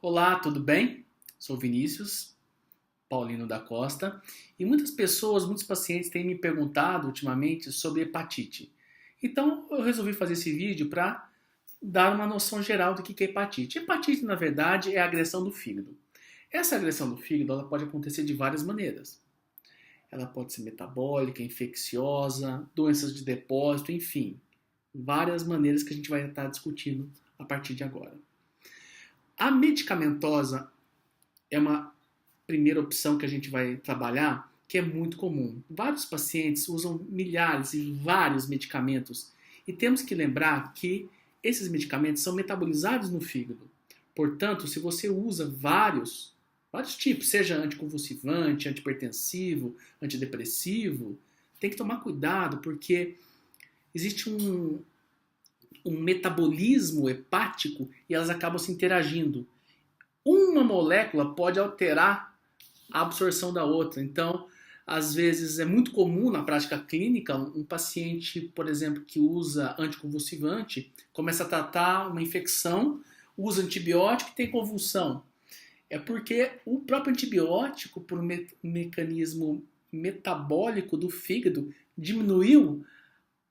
Olá, tudo bem? Sou Vinícius Paulino da Costa e muitas pessoas, muitos pacientes têm me perguntado ultimamente sobre hepatite. Então eu resolvi fazer esse vídeo para dar uma noção geral do que é hepatite. Hepatite, na verdade, é a agressão do fígado. Essa agressão do fígado ela pode acontecer de várias maneiras. Ela pode ser metabólica, infecciosa, doenças de depósito, enfim, várias maneiras que a gente vai estar discutindo a partir de agora. A medicamentosa é uma primeira opção que a gente vai trabalhar, que é muito comum. Vários pacientes usam milhares e vários medicamentos e temos que lembrar que esses medicamentos são metabolizados no fígado. Portanto, se você usa vários tipos, seja anticonvulsivante, antihipertensivo, antidepressivo, tem que tomar cuidado porque existe um metabolismo hepático e elas acabam se interagindo. Uma molécula pode alterar a absorção da outra. Então, às vezes é muito comum na prática clínica um paciente, por exemplo, que usa anticonvulsivante, começa a tratar uma infecção, usa antibiótico e tem convulsão. É porque o próprio antibiótico, por um mecanismo metabólico do fígado, diminuiu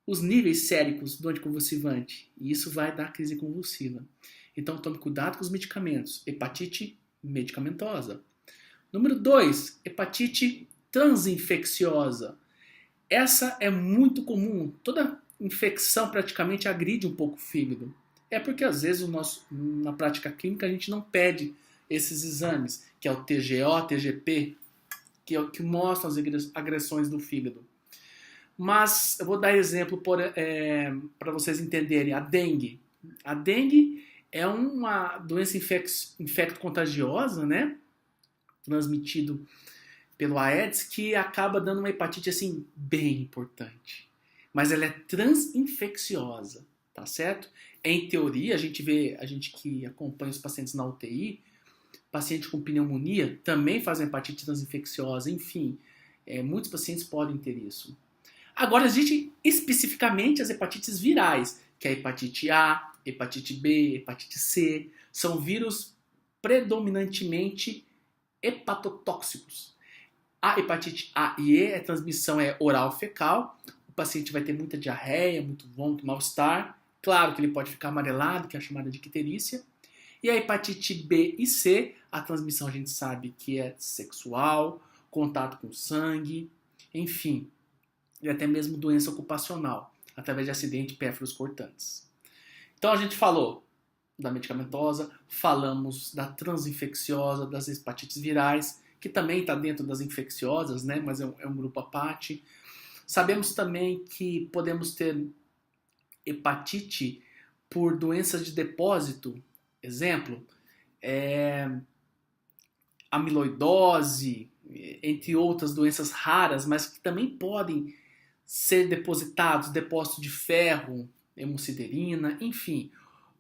os níveis séricos do anticonvulsivante. E isso vai dar crise convulsiva. Então tome cuidado com os medicamentos. Hepatite medicamentosa. Número 2, hepatite transinfecciosa. Essa é muito comum. Toda infecção praticamente agride um pouco o fígado. É porque às vezes na prática clínica a gente não pede esses exames, que é o TGO, TGP, que é o que mostra as agressões do fígado. Mas eu vou dar exemplo para vocês entenderem. A dengue. A dengue é uma doença infecto-contagiosa, né? Transmitido pelo Aedes, que acaba dando uma hepatite assim bem importante. Mas ela é transinfecciosa, tá certo? Em teoria, a gente que acompanha os pacientes na UTI, paciente com pneumonia também faz uma hepatite transinfecciosa, enfim, muitos pacientes podem ter isso. Agora, existem especificamente as hepatites virais, que é a hepatite A, hepatite B, hepatite C. São vírus predominantemente hepatotóxicos. A hepatite A e E, a transmissão é oral-fecal. O paciente vai ter muita diarreia, muito vômito, mal-estar. Claro que ele pode ficar amarelado, que é a chamada de icterícia. E a hepatite B e C, a transmissão a gente sabe que é sexual, contato com sangue, enfim, e até mesmo doença ocupacional, através de acidente pérfuros cortantes. Então a gente falou da medicamentosa, falamos da transinfecciosa, das hepatites virais, que também está dentro das infecciosas, né? Mas é um grupo à parte. Sabemos também que podemos ter hepatite por doenças de depósito, exemplo, amiloidose, entre outras doenças raras, mas que também podem ser depositados, depósito de ferro, hemosiderina, enfim,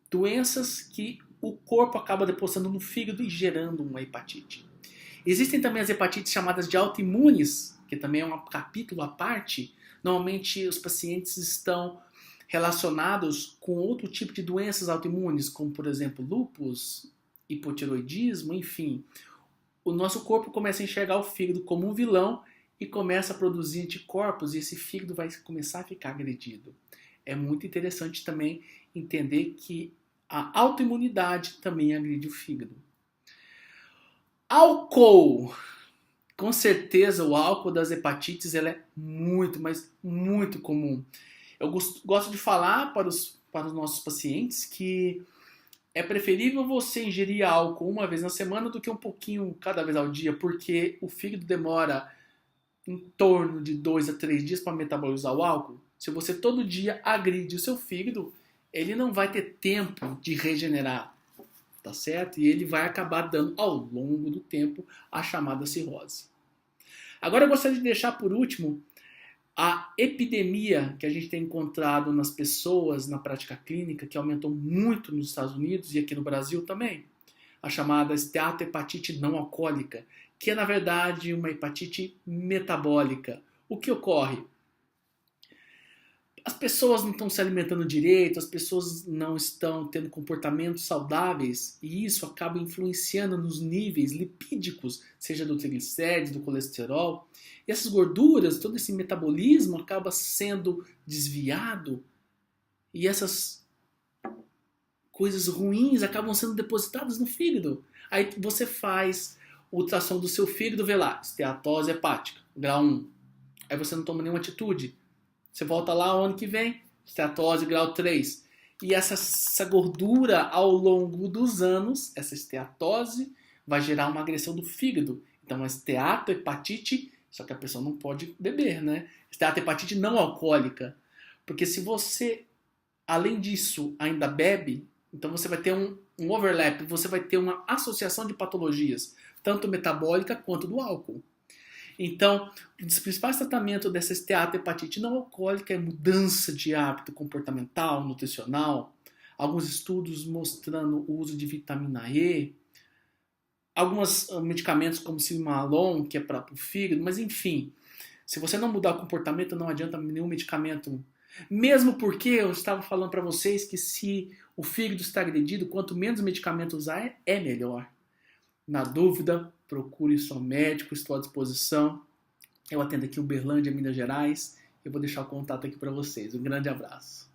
doenças que o corpo acaba depositando no fígado e gerando uma hepatite. Existem também as hepatites chamadas de autoimunes, que também é um capítulo à parte. Normalmente os pacientes estão relacionados com outro tipo de doenças autoimunes, como por exemplo lúpus, hipotiroidismo, enfim. O nosso corpo começa a enxergar o fígado como um vilão e começa a produzir anticorpos e esse fígado vai começar a ficar agredido. É muito interessante também entender que a autoimunidade também agride o fígado. Álcool! Com certeza o álcool das hepatites ela é muito, mas muito comum. Eu gosto de falar para os nossos pacientes que é preferível você ingerir álcool uma vez na semana do que um pouquinho cada vez ao dia, porque o fígado demora em torno de 2 a 3 dias para metabolizar o álcool. Se você todo dia agride o seu fígado, ele não vai ter tempo de regenerar, tá certo? E ele vai acabar dando ao longo do tempo a chamada cirrose. Agora eu gostaria de deixar por último a epidemia que a gente tem encontrado nas pessoas na prática clínica, que aumentou muito nos Estados Unidos e aqui no Brasil também, a chamada esteatohepatite não alcoólica, que é na verdade uma hepatite metabólica. O que ocorre? as pessoas não estão se alimentando direito, as pessoas não estão tendo comportamentos saudáveis e isso acaba influenciando nos níveis lipídicos, seja do triglicérides, do colesterol. E essas gorduras, todo esse metabolismo acaba sendo desviado e essas coisas ruins acabam sendo depositadas no fígado. Aí você faz ultrassom do seu fígado, vê lá, esteatose hepática, grau 1. Aí você não toma nenhuma atitude. Você volta lá o ano que vem, esteatose grau 3. E essa gordura ao longo dos anos, essa esteatose, vai gerar uma agressão do fígado. Então, uma esteatohepatite, só que a pessoa não pode beber, né? Esteatohepatite não alcoólica. Porque se você, além disso, ainda bebe, então você vai ter um overlap, você vai ter uma associação de patologias, tanto metabólica quanto do álcool. Então, um dos principais tratamentos dessa esteatohepatite não alcoólica é mudança de hábito comportamental, nutricional, alguns estudos mostrando o uso de vitamina E, alguns medicamentos como Simalon, que é para o fígado, mas enfim, se você não mudar o comportamento, não adianta nenhum medicamento. Mesmo porque eu estava falando para vocês que se o fígado está agredido, quanto menos medicamento usar, é melhor. Na dúvida, procure seu médico, estou à disposição. Eu atendo aqui Uberlândia, Minas Gerais. Eu vou deixar o contato aqui para vocês. Um grande abraço.